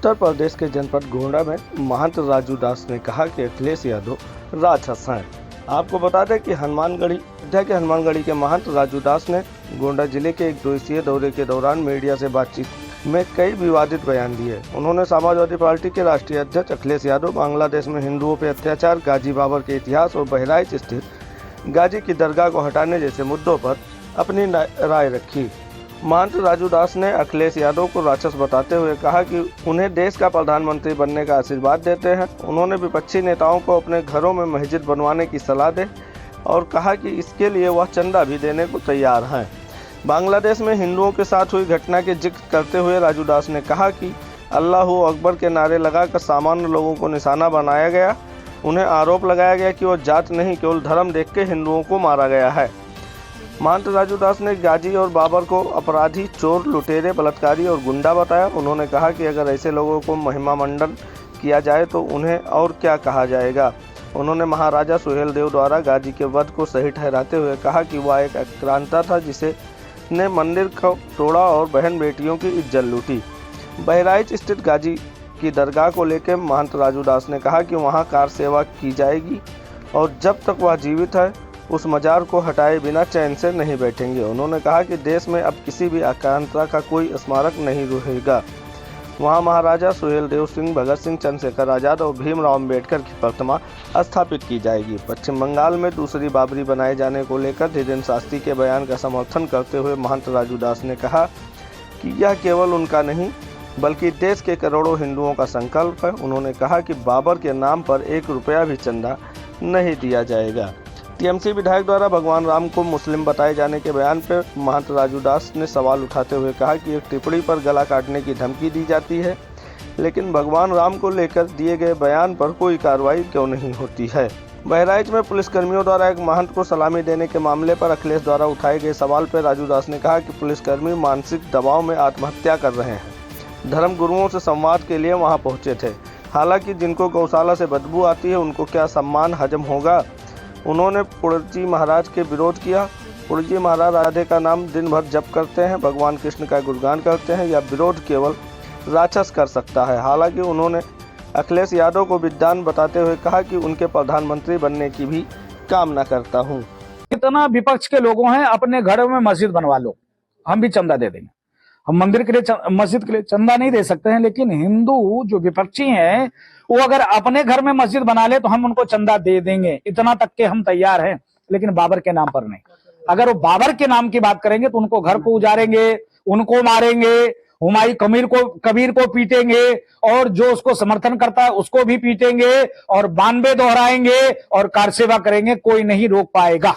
उत्तर प्रदेश के जनपद गोंडा में महंत राजू दास ने कहा कि अखिलेश यादव राक्षस हैं। आपको बता दें कि हनुमानगढ़ी के महंत राजू दास ने गोंडा जिले के एक दिवसीय दौरे के दौरान मीडिया से बातचीत में कई विवादित बयान दिए। उन्होंने समाजवादी पार्टी के राष्ट्रीय अध्यक्ष अखिलेश यादव, बांग्लादेश में हिंदुओं पर अत्याचार, गाजी बाबर के इतिहास और बहराइच स्थित गाजी की दरगाह को हटाने जैसे मुद्दों पर अपनी राय रखी। महंत राजू दास ने अखिलेश यादव को राक्षस बताते हुए कहा कि उन्हें देश का प्रधानमंत्री बनने का आशीर्वाद देते हैं। उन्होंने विपक्षी नेताओं को अपने घरों में मस्जिद बनवाने की सलाह दी और कहा कि इसके लिए वह चंदा भी देने को तैयार हैं। बांग्लादेश में हिंदुओं के साथ हुई घटना के जिक्र करते हुए राजू दास ने कहा कि अल्लाहू अकबर के नारे लगाकर सामान्य लोगों को निशाना बनाया गया। उन्हें आरोप लगाया गया कि वह जात नहीं केवल धर्म देख के हिंदुओं को मारा गया है। महंत राजू दास ने गाजी और बाबर को अपराधी, चोर, लुटेरे, बलात्कारी और गुंडा बताया। उन्होंने कहा कि अगर ऐसे लोगों को महिमा मंडन किया जाए तो उन्हें और क्या कहा जाएगा। उन्होंने महाराजा सुहेलदेव द्वारा गाजी के वध को सही ठहराते हुए कहा कि वह एक आक्रांता था जिसे ने मंदिर को तोड़ा और बहन बेटियों की इज्जत लूटी। बहराइच स्थित गाजी की दरगाह को लेकर महंत राजू दास ने कहा कि वहां कार सेवा की जाएगी और जब तक वह जीवित है उस मजार को हटाए बिना चैन से नहीं बैठेंगे। उन्होंने कहा कि देश में अब किसी भी आक्रांता का कोई स्मारक नहीं रहेगा। वहां महाराजा सुहेलदेव सिंह, भगत सिंह, चंद्रशेखर आजाद और भीमराव अम्बेडकर की प्रतिमा स्थापित की जाएगी। पश्चिम बंगाल में दूसरी बाबरी बनाए जाने को लेकर धीरेन्द्र शास्त्री के बयान का समर्थन करते हुए महंत राजू दास ने कहा कि यह केवल उनका नहीं बल्कि देश के करोड़ों हिंदुओं का संकल्प है। उन्होंने कहा कि बाबर के नाम पर 1 रुपया भी चंदा नहीं दिया जाएगा। टीएमसी विधायक द्वारा भगवान राम को मुस्लिम बताए जाने के बयान पर महंत राजू दास ने सवाल उठाते हुए कहा कि एक टिप्पणी पर गला काटने की धमकी दी जाती है, लेकिन भगवान राम को लेकर दिए गए बयान पर कोई कार्रवाई क्यों नहीं होती है। बहराइच में पुलिसकर्मियों द्वारा एक महंत को सलामी देने के मामले पर अखिलेश द्वारा उठाए गए सवाल पर राजू दास ने कहा कि पुलिसकर्मी मानसिक दबाव में आत्महत्या कर रहे हैं। धर्म गुरुओं से संवाद के लिए वहां पहुंचे थे। हालांकि जिनको गौशाला से बदबू आती है उनको क्या सम्मान हजम होगा। उन्होंने पुरजी महाराज के विरोध किया। पुरजी महाराज राधे का नाम दिन भर जप करते हैं, भगवान कृष्ण का गुणगान करते हैं। यह विरोध केवल राक्षस कर सकता है। हालांकि उन्होंने अखिलेश यादव को विद्वान बताते हुए कहा कि उनके प्रधानमंत्री बनने की भी कामना करता हूं। कितना विपक्ष के लोगों हैं, अपने घरों में मस्जिद बनवा लो, हम भी चंदा दे देंगे। हम मंदिर के लिए, मस्जिद के लिए चंदा नहीं दे सकते हैं, लेकिन हिंदू जो विपक्षी हैं वो अगर अपने घर में मस्जिद बना ले तो हम उनको चंदा दे देंगे, इतना तक के हम तैयार हैं, लेकिन बाबर के नाम पर नहीं। अगर वो बाबर के नाम की बात करेंगे तो उनको घर को उजाड़ेंगे, उनको मारेंगे, हुमायूं कबीर को पीटेंगे और जो उसको समर्थन करता है उसको भी पीटेंगे और 92 दोहराएंगे और कार सेवा करेंगे, कोई नहीं रोक पाएगा।